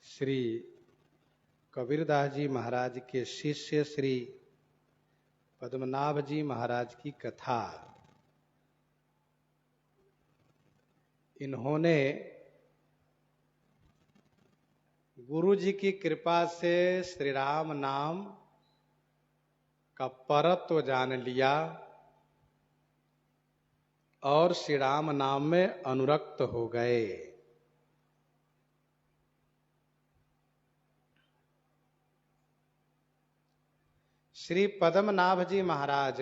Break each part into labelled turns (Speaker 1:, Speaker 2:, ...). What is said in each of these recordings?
Speaker 1: श्री कबीरदास जी महाराज के शिष्य श्री पद्मनाभ जी महाराज की कथा। इन्होंने गुरु जी की कृपा से श्री राम नाम का परत्व जान लिया और श्री राम नाम में अनुरक्त हो गए। श्री पद्मनाभ जी महाराज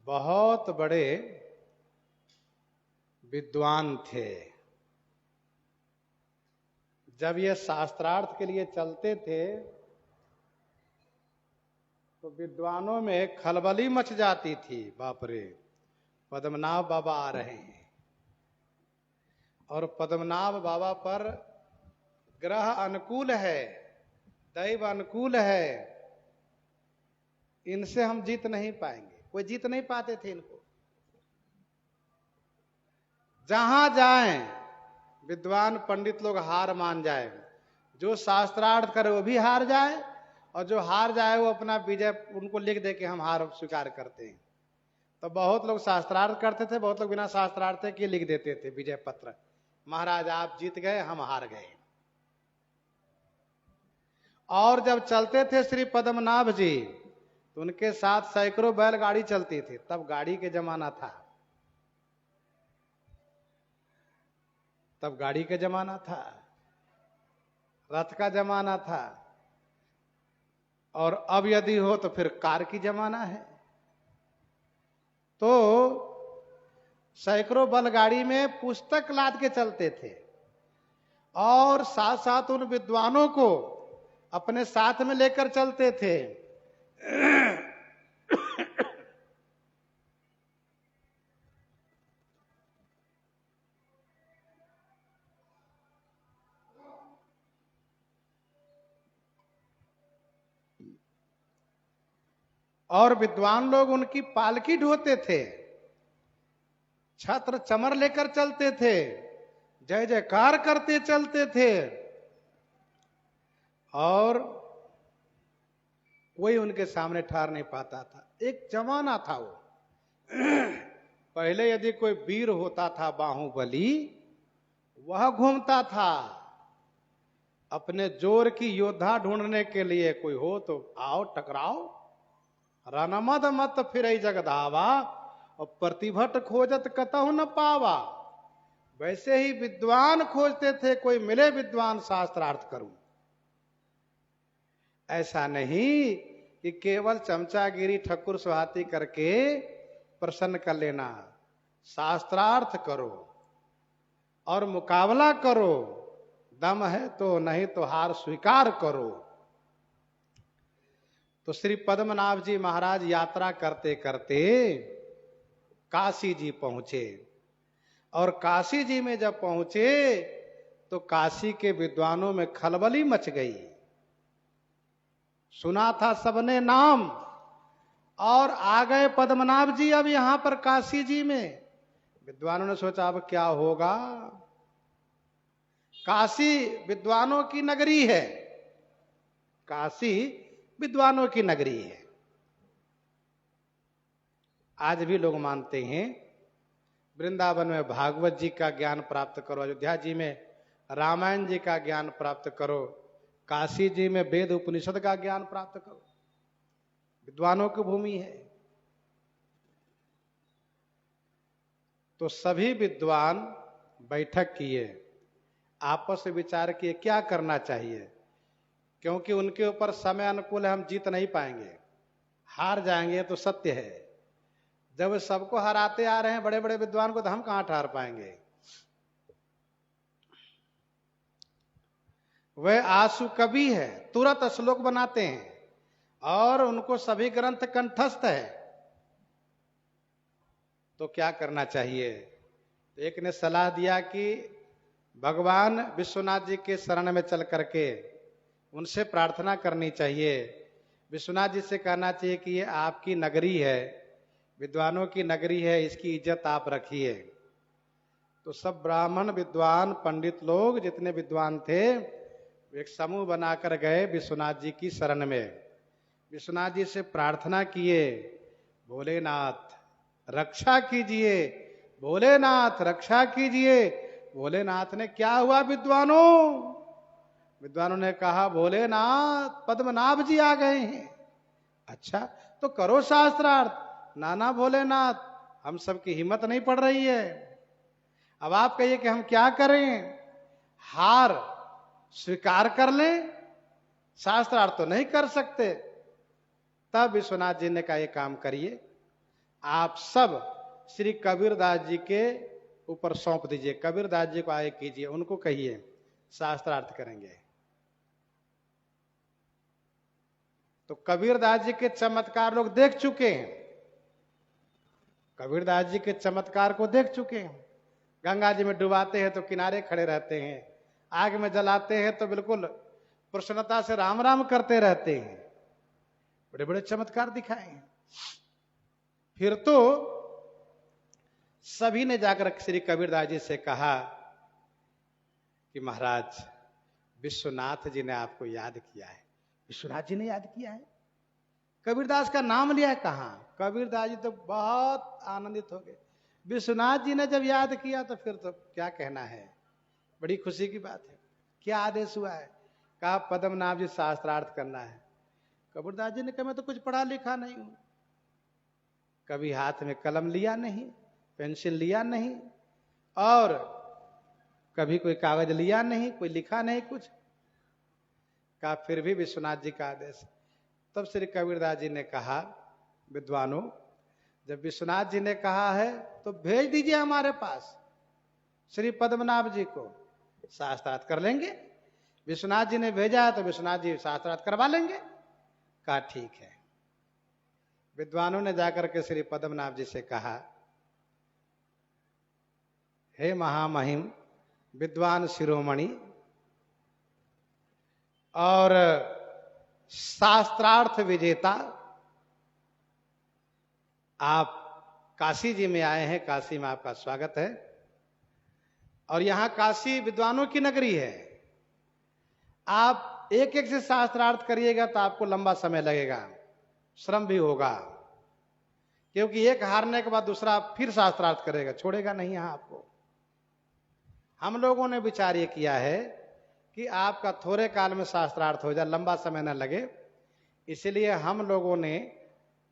Speaker 1: बहुत बड़े विद्वान थे। जब ये शास्त्रार्थ के लिए चलते थे तो विद्वानों में खलबली मच जाती थी। बाप रे, पद्मनाभ बाबा आ रहे हैं और पद्मनाभ बाबा पर ग्रह अनुकूल है, दैव अनुकूल है, इनसे हम जीत नहीं पाएंगे। कोई जीत नहीं पाते थे इनको। जहां जाएं विद्वान पंडित लोग हार मान जाए। जो शास्त्रार्थ करे वो भी हार जाए और जो हार जाए वो अपना विजय उनको लिख दे कि हम हार स्वीकार करते हैं। तो बहुत लोग शास्त्रार्थ करते थे, बहुत लोग बिना शास्त्रार्थ के लिख देते थे विजय पत्र, महाराज आप जीत गए, हम हार गए। और जब चलते थे श्री पद्मनाभ जी तो उनके साथ सैकड़ों बैलगाड़ी चलती थी। तब गाड़ी के जमाना था, तब गाड़ी का जमाना था, रथ का जमाना था, और अब यदि हो तो फिर कार की जमाना है। तो सैकड़ों बैलगाड़ी में पुस्तक लाद के चलते थे और साथ साथ उन विद्वानों को अपने साथ में लेकर चलते थे। और विद्वान लोग उनकी पालकी ढोते थे, छत्र चमर लेकर चलते थे, जय जयकार करते चलते थे और कोई उनके सामने ठहर नहीं पाता था। एक जमाना था वो। पहले यदि कोई वीर होता था बाहुबली, वह घूमता था अपने जोर की योद्धा ढूंढने के लिए। कोई हो तो आओ टकराओ, रणमद मत फिरई जगधावा और प्रतिभट खोजत कतहु न पावा। वैसे ही विद्वान खोजते थे, कोई मिले विद्वान शास्त्रार्थ करूं। ऐसा नहीं कि केवल चमचागिरी ठकुर सुहाती करके प्रसन्न कर लेना। शास्त्रार्थ करो और मुकाबला करो, दम है तो, नहीं तो हार स्वीकार करो। तो श्री पद्मनाभ जी महाराज यात्रा करते करते काशी जी पहुंचे और काशी जी में जब पहुंचे तो काशी के विद्वानों में खलबली मच गई। सुना था सबने नाम और आ गए पद्मनाभ जी अब यहां पर काशी जी में। विद्वानों ने सोचा अब क्या होगा। काशी विद्वानों की नगरी है, काशी विद्वानों की नगरी है। आज भी लोग मानते हैं वृंदावन में भागवत जी का ज्ञान प्राप्त करो, अयोध्या जी में रामायण जी का ज्ञान प्राप्त करो, काशी जी में वेद उपनिषद का ज्ञान प्राप्त करो। विद्वानों की भूमि है। तो सभी विद्वान बैठक किए, आपस में विचार किए क्या करना चाहिए, क्योंकि उनके ऊपर समय अनुकूल है, हम जीत नहीं पाएंगे, हार जाएंगे तो सत्य है। जब वे सबको हराते आ रहे हैं बड़े बड़े विद्वान को, तो हम कहां हार पाएंगे। वे आशु कवि है, तुरंत श्लोक बनाते हैं और उनको सभी ग्रंथ कंठस्थ है। तो क्या करना चाहिए। एक ने सलाह दिया कि भगवान विश्वनाथ जी के शरण में चल करके उनसे प्रार्थना करनी चाहिए। विश्वनाथ जी से कहना चाहिए कि ये आपकी नगरी है, विद्वानों की नगरी है, इसकी इज्जत आप रखिए। तो सब ब्राह्मण विद्वान पंडित लोग जितने विद्वान थे एक समूह बनाकर गए विश्वनाथ जी की शरण में। विश्वनाथ जी से प्रार्थना किए, भोलेनाथ रक्षा कीजिए, भोलेनाथ रक्षा कीजिए। भोलेनाथ ने क्या हुआ विद्वानों? विद्वानों ने कहा भोलेनाथ पद्मनाभ जी आ गए हैं। अच्छा तो करो शास्त्रार्थ। नाना भोलेनाथ हम सबकी हिम्मत नहीं पड़ रही है। अब आप कहिए कि हम क्या करें? हार स्वीकार कर लें, शास्त्रार्थ तो नहीं कर सकते। तब विश्वनाथ जी ने कहा, एक काम करिए, आप सब श्री कबीरदास जी के ऊपर सौंप दीजिए, कबीरदास जी को आगे कीजिए, उनको कहिए शास्त्रार्थ करेंगे। तो कबीरदास जी के चमत्कार लोग देख चुके हैं, कबीरदास जी के चमत्कार को देख चुके हैं। गंगा जी में डुबाते हैं तो किनारे खड़े रहते हैं, आग में जलाते हैं तो बिल्कुल प्रसन्नता से राम राम करते रहते हैं। बड़े बड़े चमत्कार दिखाए हैं। फिर तो सभी ने जाकर श्री कबीरदास जी से कहा कि महाराज विश्वनाथ जी ने आपको याद किया है। विश्वनाथ जी ने याद किया है? कबीरदास का नाम लिया है? कहां? कबीरदास जी तो बहुत आनंदित हो गए। विश्वनाथ जी ने जब याद किया तो फिर तो क्या कहना है, बड़ी खुशी की बात है। क्या आदेश हुआ है? कहा पद्मनाभ जी शास्त्रार्थ करना है। कबीरदास जी ने कहा मैं तो कुछ पढ़ा लिखा नहीं हूं, कभी हाथ में कलम लिया नहीं, पेंसिल लिया नहीं, और कभी कोई कागज लिया नहीं, कोई लिखा नहीं कुछ। कहा फिर भी विश्वनाथ जी का आदेश। तब श्री कबीरदास जी ने कहा विद्वानों, जब विश्वनाथ जी ने कहा है तो भेज दीजिए हमारे पास श्री पद्मनाभ जी को, शास्त्रार्थ कर लेंगे। विश्वनाथ जी ने भेजा तो विश्वनाथ जी शास्त्रार्थ करवा लेंगे। कहा ठीक है। विद्वानों ने जाकर के श्री पद्मनाभ जी से कहा, हे महामहिम विद्वान शिरोमणि और शास्त्रार्थ विजेता, आप काशी जी में आए हैं, काशी में आपका स्वागत है। और यहां काशी विद्वानों की नगरी है। आप एक एक से शास्त्रार्थ करिएगा तो आपको लंबा समय लगेगा, श्रम भी होगा, क्योंकि एक हारने के बाद दूसरा फिर शास्त्रार्थ करेगा, छोड़ेगा नहीं यहां आपको। हम लोगों ने विचार ये किया है कि आपका थोड़े काल में शास्त्रार्थ हो जाए, लंबा समय न लगे, इसलिए हम लोगों ने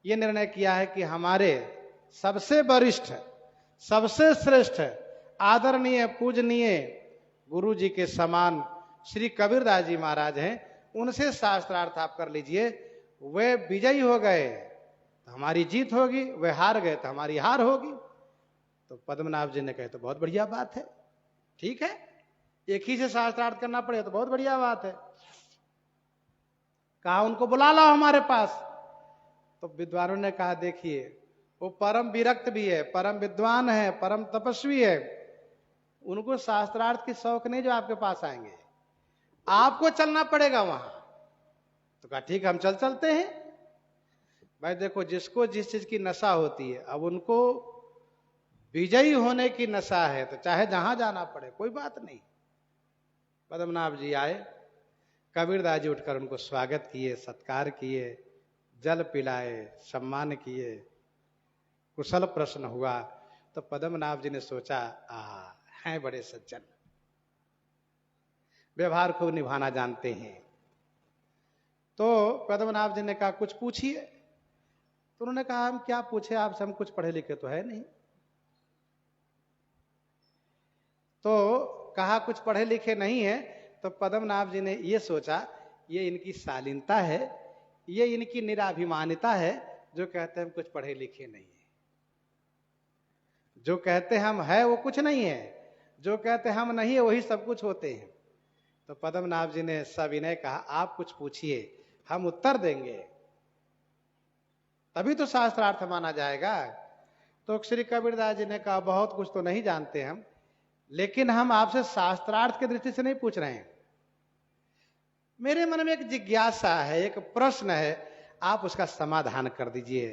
Speaker 1: ये निर्णय किया है कि हमारे सबसे वरिष्ठ, सबसे श्रेष्ठ, आदरणीय, पूजनीय गुरु जी के समान श्री कबीरदास जी महाराज हैं, उनसे शास्त्रार्थ आप कर लीजिए। वे विजयी हो गए तो हमारी जीत होगी, वे हार गए तो हमारी हार होगी। तो पद्मनाभ जी ने कहे तो बहुत बढ़िया बात है, ठीक है, एक ही से शास्त्रार्थ करना पड़े तो बहुत बढ़िया बात है। कहा उनको बुला लाओ हमारे पास। तो विद्वानों ने कहा देखिए वो परम विरक्त भी है, परम विद्वान है, परम तपस्वी है, उनको शास्त्रार्थ की शौक नहीं जो आपके पास आएंगे, आपको चलना पड़ेगा वहां। तो कहा ठीक हम चलते हैं। भाई देखो जिसको जिस चीज की नशा होती है, अब उनको विजयी होने की नशा है तो चाहे जहां जाना पड़े कोई बात नहीं। पद्मनाभ जी आए, कबीरदास जी उठकर उनको स्वागत किए, सत्कार किए, जल पिलाए, सम्मान किए, कुशल प्रश्न हुआ। तो पद्मनाभ जी ने सोचा हैं बड़े सज्जन, व्यवहार खूब निभाना जानते हैं। तो पद्मनाभ जी ने कहा कुछ पूछिए। तो उन्होंने कहा हम क्या पूछे आपसे, हम कुछ पढ़े लिखे तो है नहीं। तो कहा कुछ पढ़े लिखे नहीं है। तो पद्मनाभ जी ने ये सोचा ये इनकी शालीनता है, ये इनकी निराभिमानिता है, जो कहते हैं हम कुछ पढ़े लिखे नहीं है। जो कहते हम है वो कुछ नहीं है, जो कहते हम नहीं है वही सब कुछ होते हैं। तो पद्मनाभ जी ने सविनय कहा आप कुछ पूछिए, हम उत्तर देंगे, तभी तो शास्त्रार्थ माना जाएगा। तो श्री कबीरदास जी ने कहा बहुत कुछ तो नहीं जानते हम, लेकिन हम आपसे शास्त्रार्थ की दृष्टि से नहीं पूछ रहे हैं। मेरे मन में एक जिज्ञासा है, एक प्रश्न है, आप उसका समाधान कर दीजिए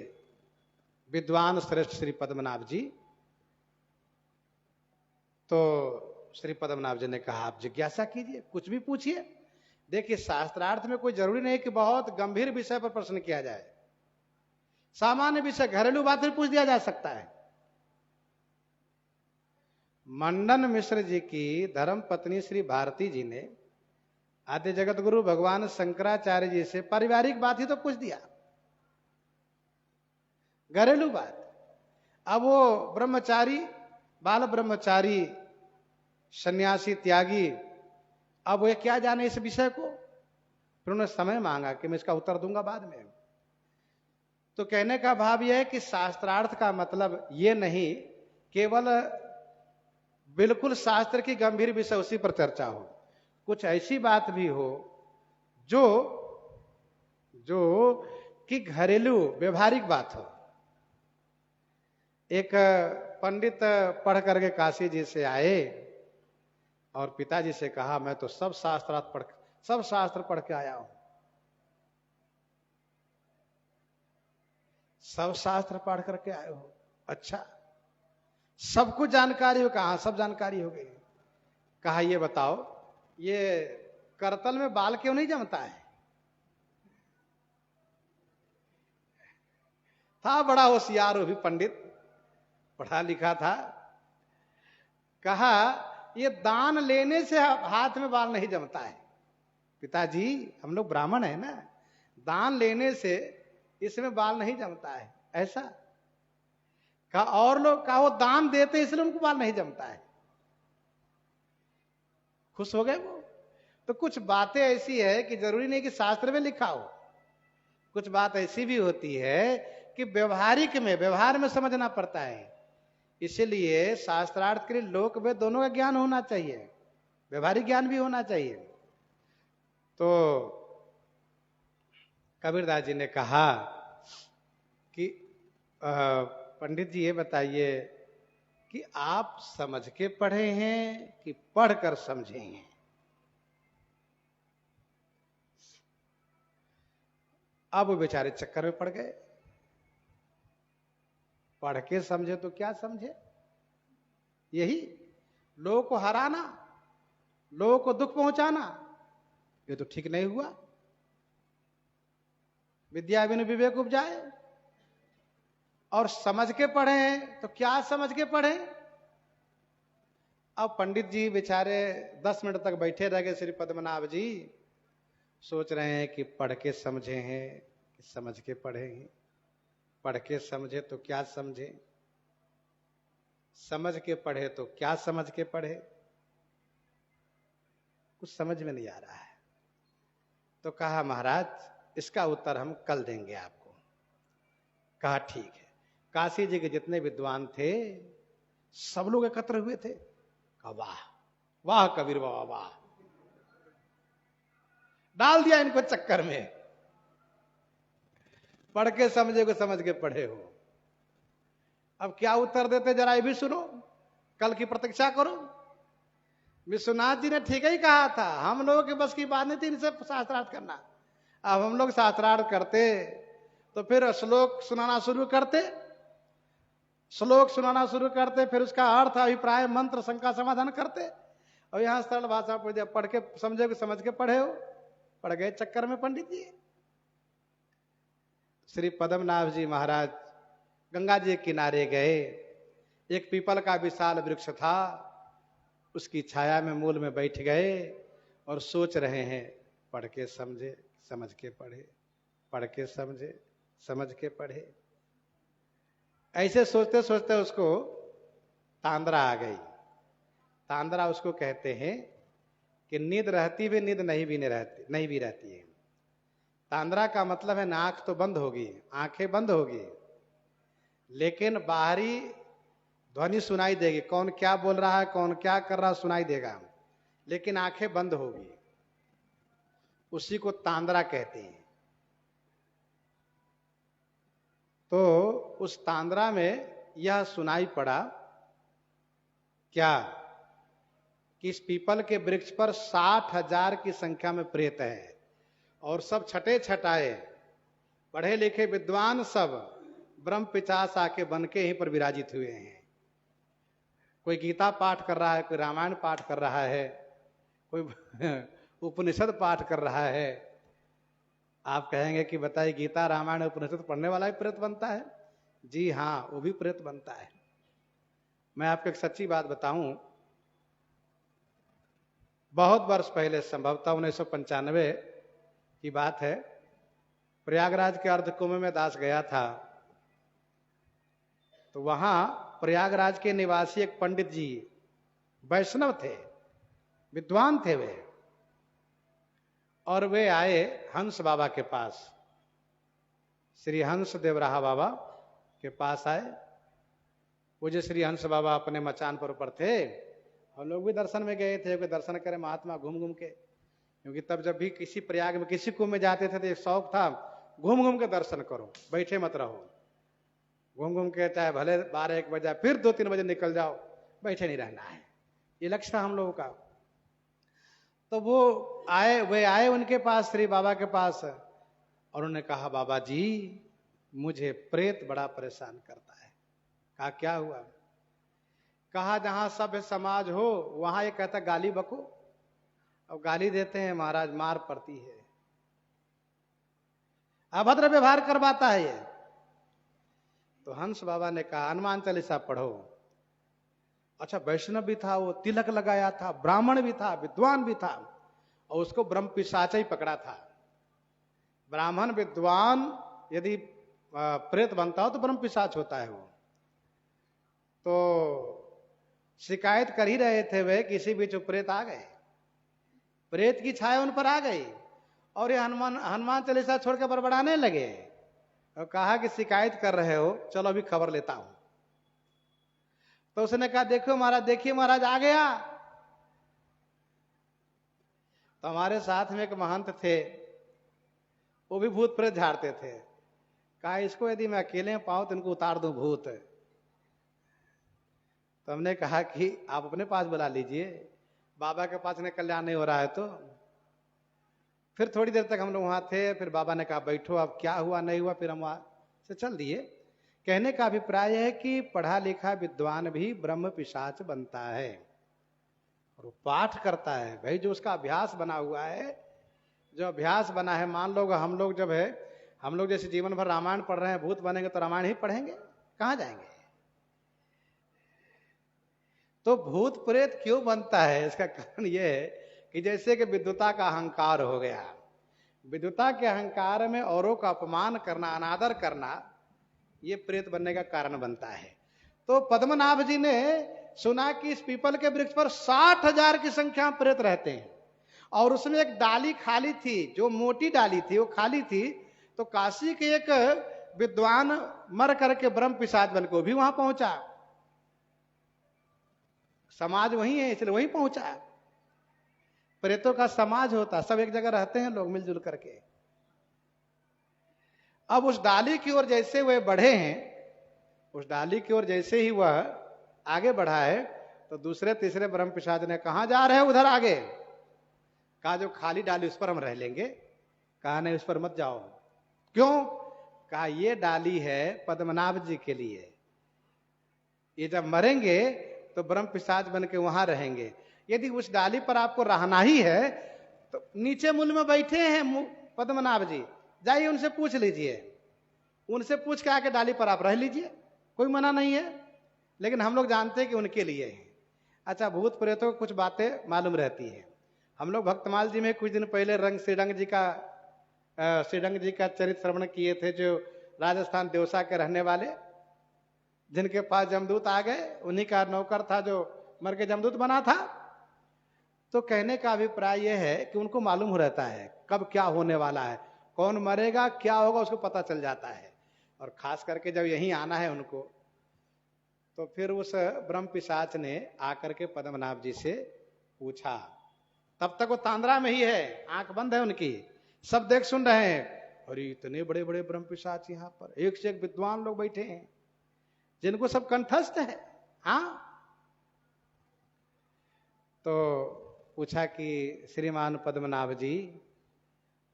Speaker 1: विद्वान श्रेष्ठ श्री पद्मनाभ जी। तो श्री पद्मनाभ जी ने कहा आप जिज्ञासा कीजिए, कुछ भी पूछिए। देखिए शास्त्रार्थ में कोई जरूरी नहीं कि बहुत गंभीर विषय पर प्रश्न किया जाए, सामान्य विषय घरेलू बात भी पूछ दिया जा सकता है। मंडन मिश्र जी की धर्म पत्नी श्री भारती जी ने आद्य जगत गुरु भगवान शंकराचार्य जी से पारिवारिक बात ही तो पूछ दिया, घरेलू बात। अब वो ब्रह्मचारी, बाल ब्रह्मचारी, सन्यासी, त्यागी, अब वो क्या जाने इस विषय को। फिर उन्होंने समय मांगा कि मैं इसका उत्तर दूंगा बाद में। तो कहने का भाव यह है कि शास्त्रार्थ का मतलब ये नहीं केवल बिल्कुल शास्त्र की गंभीर विषय उसी पर चर्चा हो, कुछ ऐसी बात भी हो जो कि घरेलू व्यवहारिक बात हो। एक पंडित पढ़ करके काशी जी से आए और पिताजी से कहा मैं तो सब शास्त्र पढ़ के आया हूं। सब शास्त्र पढ़ करके आए हो? अच्छा, सब कुछ जानकारी हो? कहा सब जानकारी हो गई। कहा ये बताओ, ये करतल में बाल क्यों नहीं जमता है? था बड़ा होशियार, वो भी पंडित, पढ़ा लिखा था। कहा ये दान लेने से हाथ में बाल नहीं जमता है। पिताजी हम लोग ब्राह्मण है ना, दान लेने से इसमें बाल नहीं जमता है, ऐसा कहा। और लोग कहा वो दान देते इसलिए उनको बाल नहीं जमता है। खुश हो गए वो। तो कुछ बातें ऐसी है कि जरूरी नहीं कि शास्त्र में लिखा हो, कुछ बात ऐसी भी होती है कि व्यवहार में समझना पड़ता है। इसलिए शास्त्रार्थ के लिए लोक वेद दोनों का ज्ञान होना चाहिए, व्यवहारिक ज्ञान भी होना चाहिए। तो कबीरदास जी ने कहा कि पंडित जी ये बताइए कि आप समझ के पढ़े हैं कि पढ़कर समझे हैं? अब वो बेचारे चक्कर में पड़ गए। पढ़ के समझे तो क्या समझे? यही लोगों को हराना, लोगों को दुख पहुंचाना, ये तो ठीक नहीं हुआ। विद्या बिनु विवेक उपजाए। और समझ के पढ़े हैं तो क्या समझ के पढ़े? अब पंडित जी बेचारे 10 मिनट तक बैठे रह गए। श्री पद्मनाभ जी सोच रहे हैं कि पढ़ के समझे हैं कि समझ के पढ़े हैं। पढ़ के समझे तो क्या समझे, समझ के पढ़े तो क्या समझ के पढ़े, कुछ समझ में नहीं आ रहा है। तो कहा महाराज इसका उत्तर हम कल देंगे आपको। कहा ठीक है। काशी जी के जितने विद्वान थे सब लोग एकत्र हुए थे। कहा वाह वाह कबीर बाबा वाह, डाल दिया इनको चक्कर में। पढ़ के समझे को समझ के पढ़े हो। अब क्या उत्तर देते जरा ये भी सुनो, कल की प्रतीक्षा करो। विश्वनाथ जी ने ठीक ही कहा था, हम लोगों के बस की बात नहीं थी इनसे शास्त्रार्थ करना। अब हम लोग शास्त्रार्थ करते तो फिर श्लोक सुनाना शुरू करते, फिर उसका अर्थ, अभिप्राय, मंत्र, शंका समाधान करते। और यहां सरल भाषा पढ़ के समझे को समझ के पढ़े हो, पढ़ गए चक्कर में पंडित जी। श्री पद्मनाभ जी महाराज गंगा जी के किनारे गए। एक पीपल का विशाल वृक्ष था, उसकी छाया में मूल में बैठ गए और सोच रहे हैं पढ़ के समझे समझ के पढ़े, पढ़ के समझे समझ के पढ़े। ऐसे सोचते सोचते उसको तांद्रा आ गई। तांद्रा उसको कहते हैं कि नींद रहती भी नींद नहीं भी रहती है। तांद्रा का मतलब है नाक तो बंद होगी, आंखें बंद होगी, लेकिन बाहरी ध्वनि सुनाई देगी, कौन क्या बोल रहा है, कौन क्या कर रहा है सुनाई देगा, लेकिन आंखें बंद होगी। उसी को तांद्रा कहते हैं। तो उस तांद्रा में यह सुनाई पड़ा क्या कि इस पीपल के वृक्ष पर 60,000 की संख्या में प्रेत है और सब छटे छटाए पढ़े लिखे विद्वान सब ब्रह्म पिचास आके बन के यहीं पर विराजित हुए हैं। कोई गीता पाठ कर रहा है, कोई रामायण पाठ कर रहा है, कोई उपनिषद पाठ कर रहा है। आप कहेंगे कि बताइए गीता रामायण उपनिषद पढ़ने वाला भी प्रेत बनता है? जी हाँ, वो भी प्रेत बनता है। मैं आपको एक सच्ची बात बताऊं, बहुत वर्ष पहले, संभवतः 1995 की बात है, प्रयागराज के अर्धकुंभ में दास गया था। तो वहां प्रयागराज के निवासी एक पंडित जी वैष्णव थे, विद्वान थे वे, और वे आए हंस बाबा के पास, श्री हंस देवराहा बाबा के पास आए। वो जो श्री हंस बाबा अपने मचान पर ऊपर थे, हम लोग भी दर्शन में गए थे कि दर्शन करें महात्मा घूम घूम के, क्योंकि तब जब भी किसी प्रयाग में किसी कुंभ में जाते थे तो एक शौक था, घूम घूम के दर्शन करो, बैठे मत रहो। घूम घूम के चाहे भले 12-1 बजे फिर 2-3 बजे निकल जाओ, बैठे नहीं रहना है, ये लक्ष्य था हम लोगों का। तो वे आए उनके पास, श्री बाबा के पास, और उन्होंने कहा बाबा जी मुझे प्रेत बड़ा परेशान करता है। कहा क्या हुआ? कहा जहां सभ्य समाज हो वहां ये कहता गाली बको, और गाली देते हैं महाराज, मार पड़ती है, अभद्र व्यवहार करवाता है ये। तो हंस बाबा ने कहा हनुमान चालीसा पढ़ो। अच्छा, वैष्णव भी था वो, तिलक लगाया था, ब्राह्मण भी था, विद्वान भी था, और उसको ब्रह्म पिशाच ही पकड़ा था। ब्राह्मण विद्वान यदि प्रेत बनता हो तो ब्रह्म पिशाच होता है वो। तो शिकायत कर ही रहे थे वे, किसी बीच प्रेत आ गए, प्रेत की छाया उन पर आ गई, और ये हनुमान चालीसा छोड़ के बड़बड़ाने लगे और कहा कि शिकायत कर रहे हो, चलो अभी खबर लेता हूं। तो उसने कहा देखो महाराज, देखिए महाराज आ गया। तो हमारे साथ में एक महंत थे, वो भी भूत प्रेत झाड़ते थे। कहा इसको यदि मैं अकेले पाऊं तो इनको उतार दूं भूत। तो हमने कहा कि आप अपने पास बुला लीजिए, बाबा के पास इन्हें कल्याण नहीं हो रहा है। तो फिर थोड़ी देर तक हम लोग वहां थे, फिर बाबा ने कहा बैठो, अब क्या हुआ नहीं हुआ, फिर हम वहां से चल दिए। कहने का अभिप्राय है कि पढ़ा लिखा विद्वान भी ब्रह्म पिशाच बनता है, और वो पाठ करता है भाई, जो उसका अभ्यास बना हुआ है, जो अभ्यास बना है। मान लो हम लोग जब है, हम लोग जैसे जीवन भर रामायण पढ़ रहे हैं, भूत बनेंगे तो रामायण ही पढ़ेंगे, कहां जाएंगे? तो भूत प्रेत क्यों बनता है? इसका कारण यह है कि जैसे कि विद्वता का अहंकार हो गया, विद्वता के अहंकार में औरों का अपमान करना, अनादर करना, ये प्रेत बनने का कारण बनता है। तो पद्मनाभ जी ने सुना कि इस पीपल के वृक्ष पर 60,000 की संख्या में प्रेत रहते हैं, और उसमें एक डाली खाली थी, जो मोटी डाली थी वो खाली थी। तो काशी के एक विद्वान मर करके ब्रह्म पिशाच बन के भी वहां पहुंचा, समाज वही है इसलिए वही पहुंचा। प्रेतों का समाज होता, सब एक जगह रहते हैं लोग मिलजुल करके। अब उस डाली की ओर जैसे वे बढ़े हैं, उस डाली की ओर जैसे ही वह आगे बढ़ा है, तो दूसरे तीसरे ब्रह्म पिशाच ने कहा जा रहे हैं उधर आगे। कहा जो खाली डाली उस पर हम रह लेंगे। कहा नहीं, उस पर मत जाओ। क्यों? कहा ये डाली है पद्मनाभ जी के लिए, ये जब मरेंगे तो ब्रह्म पिशाच बन के वहां रहेंगे। यदि उस डाली पर आपको रहना ही है तो नीचे मूल में बैठे हैं पद्मनाभ जी, जाइए उनसे पूछ लीजिए, उनसे पूछ के आके डाली पर आप रह लीजिए, कोई मना नहीं है। लेकिन हम लोग जानते हैं कि उनके लिए है। अच्छा, भूत प्रेतों को कुछ बातें मालूम रहती है। हम लोग भक्तमाल जी में कुछ दिन पहले श्रीरंग जी का चरित्र श्रवण किए थे, जो राजस्थान देवसा के रहने वाले, जिनके पास जमदूत आ गए, उन्हीं का नौकर था जो मर के जमदूत बना था। तो कहने का अभिप्राय यह है कि उनको मालूम हो रहता है कब क्या होने वाला है, कौन मरेगा, क्या होगा, उसको पता चल जाता है। और खास करके जब यहीं आना है उनको, तो फिर उस ब्रह्म पिशाच ने आकर के पद्मनाभ जी से पूछा। तब तक वो तांद्रा में ही है, आंख बंद है उनकी, सब देख सुन रहे हैं। अरे इतने बड़े बड़े ब्रह्म पिशाच यहाँ पर, एक से एक विद्वान लोग बैठे हैं जिनको सब कंठस्थ है। हाँ, तो पूछा कि श्रीमान पद्मनाभ जी,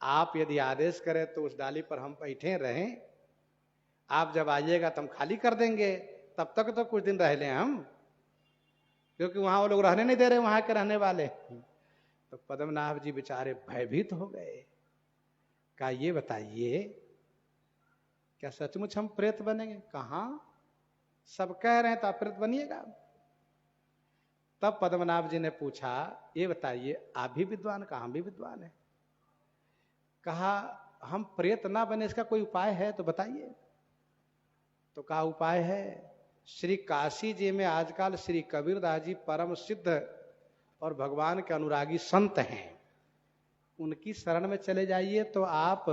Speaker 1: आप यदि आदेश करें तो उस डाली पर हम बैठे रहें, आप जब आइएगा तो हम खाली कर देंगे, तब तक तो कुछ दिन रह लें हम। क्योंकि वहां वो लोग रहने नहीं दे रहे, वहां के रहने वाले। तो पद्मनाभ जी बेचारे भयभीत हो गए। कहा ये बताइए, क्या सचमुच हम प्रेत बनेंगे? कहां, सब कह रहे हैं तो आप प्रेत बनिएगा। तब पद्मनाभ जी ने पूछा, ये बताइए आप भी विद्वान? कहा हम भी विद्वान है। कहा हम प्रेत ना बने, इसका कोई उपाय है तो बताइए। तो कहा उपाय है, श्री काशी जी में आजकल श्री कबीरदास जी परम सिद्ध और भगवान के अनुरागी संत हैं, उनकी शरण में चले जाइए तो आप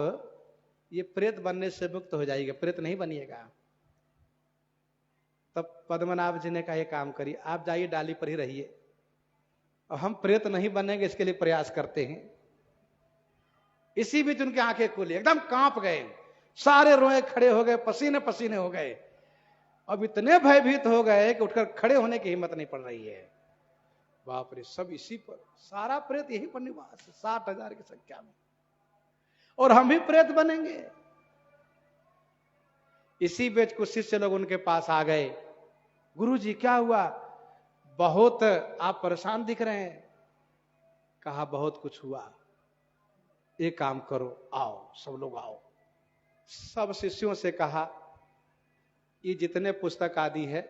Speaker 1: ये प्रेत बनने से मुक्त हो जाइएगा, प्रेत नहीं बनिएगा। तब पद्मनाभ जी ने कहा ये काम करिए, आप जाइए डाली पर ही रहिए और हम प्रेत नहीं बनेंगे इसके लिए प्रयास करते हैं। इसी बीच उनकी आंखें खुली, एकदम कांप गए, सारे रोए खड़े हो गए, पसीने पसीने हो गए। अब इतने भयभीत हो गए कि उठकर खड़े होने की हिम्मत नहीं पड़ रही है। बाप रे, सब इसी पर, सारा प्रेत यही पर निवास, 60,000 की संख्या में, और हम भी प्रेत बनेंगे। इसी बीच कुछ शिष्य लोग उनके पास आ गए, गुरुजी क्या हुआ, बहुत आप परेशान दिख रहे हैं। कहा बहुत कुछ हुआ, एक काम करो, आओ सब लोग आओ। सब शिष्यों से कहा ये जितने पुस्तक आदि है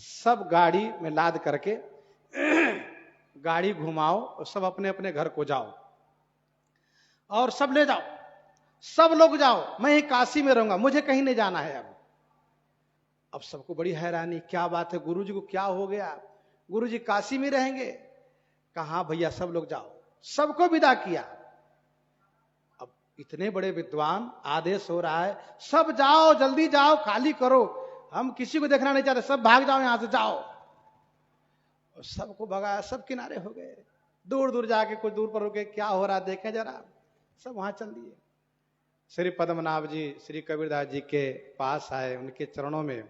Speaker 1: सब गाड़ी में लाद करके गाड़ी घुमाओ और सब अपने अपने घर को जाओ और सब ले जाओ, सब लोग जाओ, मैं ही काशी में रहूंगा, मुझे कहीं नहीं जाना है। अब सबको बड़ी हैरानी, क्या बात है गुरुजी को क्या हो गया, गुरुजी काशी में रहेंगे? कहा भैया सब लोग जाओ, सबको विदा किया। अब इतने बड़े विद्वान, आदेश हो रहा है सब जाओ, जल्दी जाओ, खाली करो, हम किसी को देखना नहीं चाहते, सब भाग जाओ यहां से, जाओ। और सबको भगाया, सब किनारे हो गए, दूर दूर जाके कुछ दूर पर रुके, क्या हो रहा देखें जरा, सब वहां चल दिए। श्री पद्मनाभ जी श्री कबीरदास जी के पास आए, उनके चरणों में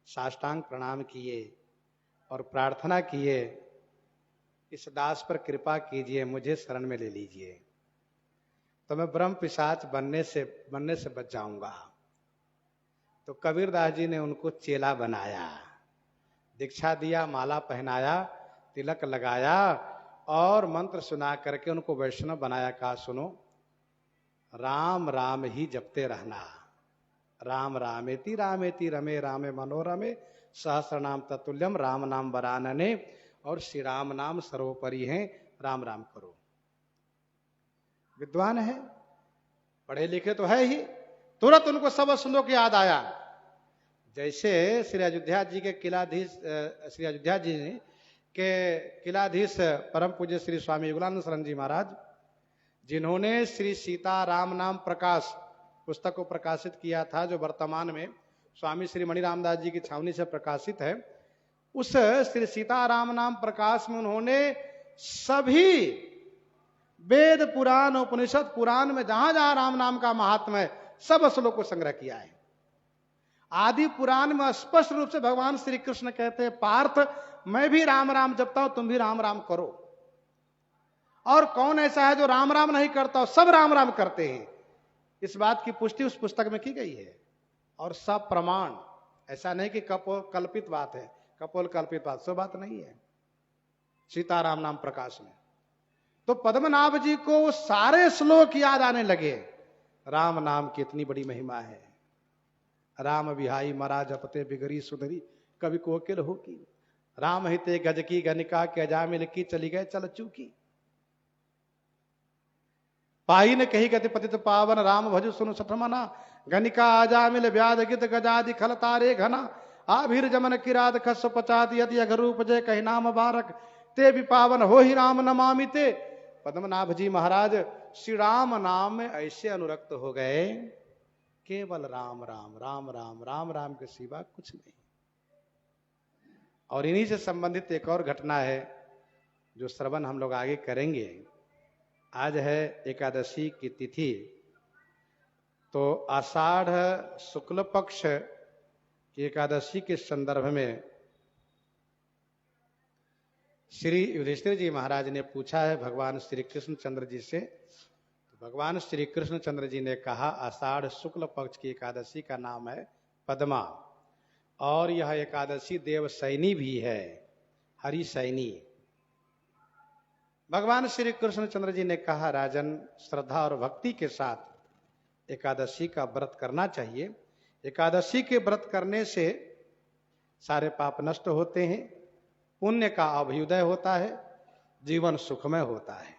Speaker 1: साष्टांग प्रणाम किए और प्रार्थना किए, इस दास पर कृपा कीजिए, मुझे शरण में ले लीजिए, तो मैं ब्रह्म पिशाच बनने से बच जाऊंगा। तो कबीरदास जी ने उनको चेला बनाया, दीक्षा दिया, माला पहनाया, तिलक लगाया और मंत्र सुना करके उनको वैष्णव बनाया। कहा सुनो, राम राम ही जपते रहना, राम रामेति रामेति रमे रामे मनोरमे सहस्र नाम तत्तुल्यम राम नाम वरानने, और श्री राम नाम सर्वोपरि है, राम राम करो। विद्वान है, पढ़े लिखे तो है ही, तुरंत उनको सब श्लोक याद आया। जैसे श्री अयोध्या जी के किलाधीश, श्री अयोध्या जी के किलाधीश परम पूज्य श्री स्वामी युगलानंद शरण जी महाराज, जिन्होंने श्री सीता राम नाम प्रकाश पुस्तक को प्रकाशित किया था, जो वर्तमान में स्वामी श्री मणि रामदास जी की छावनी से प्रकाशित है, उस श्री सीता राम नाम प्रकाश में उन्होंने सभी वेद पुराण उपनिषद पुराण में जहां जहां राम नाम का महात्मा है, सब श्लोक को संग्रह किया है। आदि पुराण में स्पष्ट रूप से भगवान श्री कृष्ण कहते हैं, पार्थ मैं भी राम राम जपता हूं, तुम भी राम राम करो। और कौन ऐसा है जो राम राम नहीं करता, सब राम राम करते हैं। इस बात की पुष्टि उस पुस्तक में की गई है, और सब प्रमाण, ऐसा नहीं कि कपोल कल्पित बात है, कपोल कल्पित बात, सो बात नहीं है। सीताराम नाम प्रकाश में तो पद्मनाभ जी को वो सारे श्लोक याद आने लगे, राम नाम की इतनी बड़ी महिमा है। राम विहाई मरा जपते बिगड़ी सुधरी, कभी कोकिल हो की, राम हिते गज की गनिका के अजामिल की, चली गए चल चूकी, पाई ने कही गति पतित पावन, राम भजु सुनु सठमना, गनिका अजामिल व्याध गित गजादि खल तारे घना, आभिर जमन किराद खस पचात यदि अघरूप जय कही नाम बारक, ते भी पावन हो ही राम नमामि ते। पद्मनाभ जी महाराज श्री राम नाम में ऐसे अनुरक्त हो गए, केवल राम राम राम राम राम राम के सिवा कुछ नहीं। और इन्हीं से संबंधित एक और घटना है जो श्रवण हम लोग आगे करेंगे। आज है एकादशी की तिथि, तो आषाढ़ शुक्ल पक्ष की एकादशी के संदर्भ में श्री युधिष्ठिर जी महाराज ने पूछा है भगवान श्री कृष्ण चंद्र जी से। तो भगवान श्री कृष्ण चंद्र जी ने कहा, आषाढ़ शुक्ल पक्ष की एकादशी का नाम है पद्मा, और यह एकादशी देवशयनी भी है। हरि सैनी। भगवान श्री कृष्णचंद्र जी ने कहा, राजन, श्रद्धा और भक्ति के साथ एकादशी का व्रत करना चाहिए। एकादशी के व्रत करने से सारे पाप नष्ट होते हैं, पुण्य का अभ्युदय होता है, जीवन सुखमय होता है।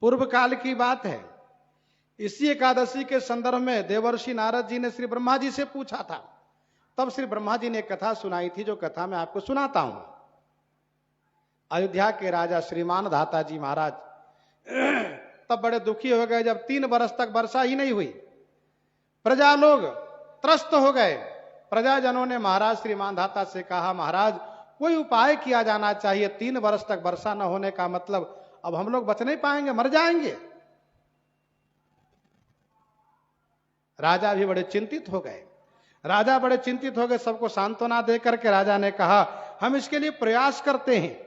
Speaker 1: पूर्व काल की बात है, इसी एकादशी के संदर्भ में देवर्षि नारद जी ने श्री ब्रह्मा जी से पूछा था। तब श्री ब्रह्मा जी ने एक कथा सुनाई थी, जो कथा मैं आपको सुनाता हूं। अयोध्या के राजा श्रीमान धाता जी महाराज तब बड़े दुखी हो गए जब 3 वर्ष तक वर्षा ही नहीं हुई। प्रजा लोग त्रस्त हो गए। प्रजाजनों ने महाराज श्रीमान धाता से कहा, महाराज, कोई उपाय किया जाना चाहिए। 3 वर्ष तक वर्षा न होने का मतलब अब हम लोग बच नहीं पाएंगे, मर जाएंगे। राजा भी बड़े चिंतित हो गए। सबको सांत्वना देकर के राजा ने कहा, हम इसके लिए प्रयास करते हैं।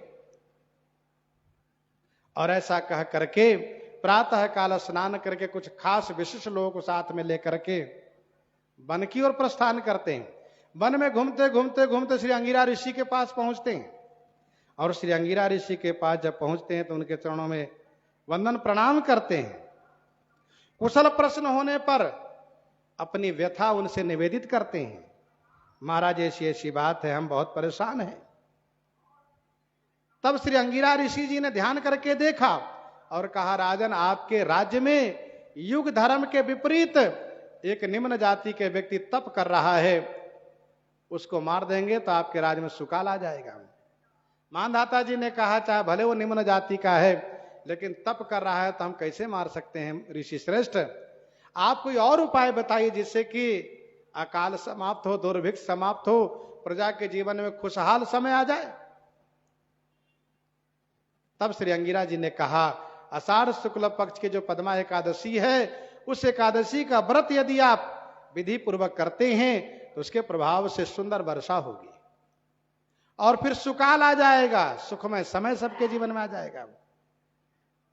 Speaker 1: और ऐसा कह करके प्रातः काल स्नान करके कुछ खास विशिष्ट लोगों को साथ में लेकर के वन की ओर प्रस्थान करते हैं। वन में घूमते घूमते घूमते श्री अंगिरा ऋषि के पास पहुंचते हैं। और श्री अंगिरा ऋषि के पास जब पहुंचते हैं तो उनके चरणों में वंदन प्रणाम करते हैं। कुशल प्रश्न होने पर अपनी व्यथा उनसे निवेदित करते हैं। महाराज, ऐसी ऐसी बात है, हम बहुत परेशान हैं। तब श्री अंगिरा ऋषि जी ने ध्यान करके देखा और कहा, राजन, आपके राज्य में युग धर्म के विपरीत एक निम्न जाति के व्यक्ति तप कर रहा है, उसको मार देंगे तो आपके राज्य में सुकाल आ जाएगा। मानधाता जी ने कहा, चाहे भले वो निम्न जाति का है, लेकिन तप कर रहा है तो हम कैसे मार सकते हैं ऋषि श्रेष्ठ। आप कोई और उपाय बताइए जिससे कि अकाल समाप्त हो, दुर्भिक्ष समाप्त हो, प्रजा के जीवन में खुशहाल समय आ जाए। तब श्री अंगिरा जी ने कहा, आषाढ़ शुक्ल पक्ष की जो पद्मा एकादशी है, उस एकादशी का व्रत यदि आप विधि पूर्वक करते हैं तो उसके प्रभाव से सुंदर वर्षा होगी और फिर सुकाल आ जाएगा, सुखमय समय सबके जीवन में आ जाएगा।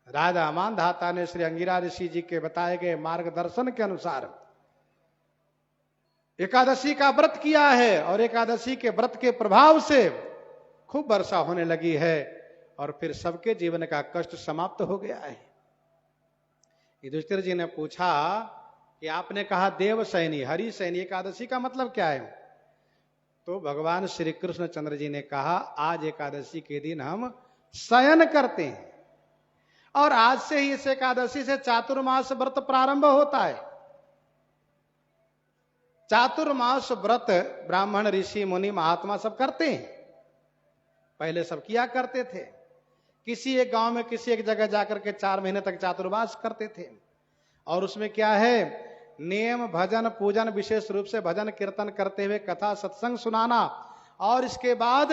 Speaker 1: राजा मानधाता ने श्री अंगिरा ऋषि जी के बताए गए मार्गदर्शन के अनुसार एकादशी का व्रत किया है और एकादशी के व्रत के प्रभाव से खूब वर्षा होने लगी है और फिर सबके जीवन का कष्ट समाप्त हो गया है। युधिष्ठिर जी ने पूछा कि आपने कहा देव सैनी, हरि सैनी, एकादशी का मतलब क्या है? तो भगवान श्री कृष्णचंद्र जी ने कहा, आज एकादशी के दिन हम शयन करते हैं और आज से ही इस एकादशी से चातुर्मास व्रत प्रारंभ होता है। चातुर्मास व्रत ब्राह्मण, ऋषि, मुनि, महात्मा सब करते हैं। पहले सब किया करते थे। किसी एक गांव में किसी एक जगह जाकर के 4 महीने तक चातुर्मास करते थे। और उसमें क्या है, नियम, भजन, पूजन, विशेष रूप से भजन कीर्तन करते हुए कथा सत्संग सुनाना और इसके बाद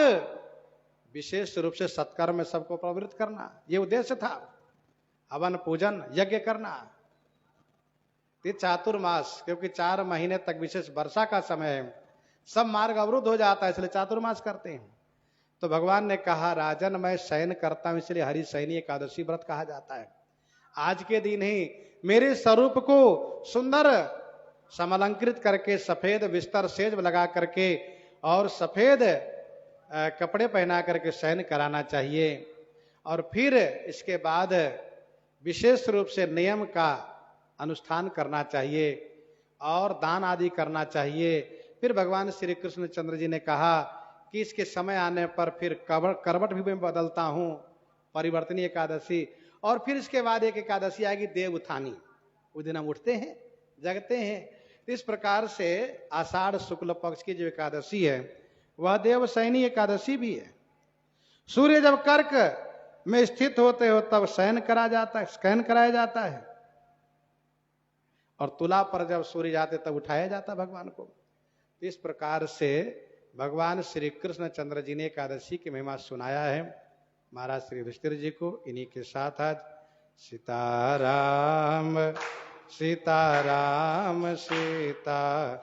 Speaker 1: विशेष रूप से सत्कर्म में सबको प्रवृत्त करना, ये उद्देश्य था। हवन, पूजन, यज्ञ करना। ये चातुर्मास, क्योंकि 4 महीने तक विशेष वर्षा का समय है, सब मार्ग अवरुद्ध हो जाता है, इसलिए चातुर्मास करते हैं। तो भगवान ने कहा, राजन, मैं शयन करता हूं, इसलिए हरि शयनी एकादशी व्रत कहा जाता है। आज के दिन ही मेरे स्वरूप को सुंदर समलंकृत करके सफेद बिस्तर सेज लगा करके और सफेद कपड़े पहना करके शयन कराना चाहिए और फिर इसके बाद विशेष रूप से नियम का अनुष्ठान करना चाहिए और दान आदि करना चाहिए। फिर भगवान श्री कृष्णचंद्र जी ने कहा कि इसके समय आने पर फिर करवट भी मैं बदलता हूं, परिवर्तनीय एकादशी, और फिर इसके बाद एक एकादशी आएगी देव उत्थानी, उस दिन हम उठते हैं, जगते हैं। इस प्रकार से आषाढ़ शुक्ल पक्ष की जो एकादशी है वह देव शयनी एकादशी भी है। सूर्य जब कर्क में स्थित होते हो तब शयन करा जाता है, शयन कराया जाता है, और तुला पर जब सूर्य जाते तब उठाया जाता भगवान को। इस प्रकार से भगवान श्री कृष्णचंद्र जी ने एकादशी की महिमा सुनाया है महाराज श्री युधिष्ठिर जी को। इन्हीं के साथ आज सीताराम सीताराम सीताराम।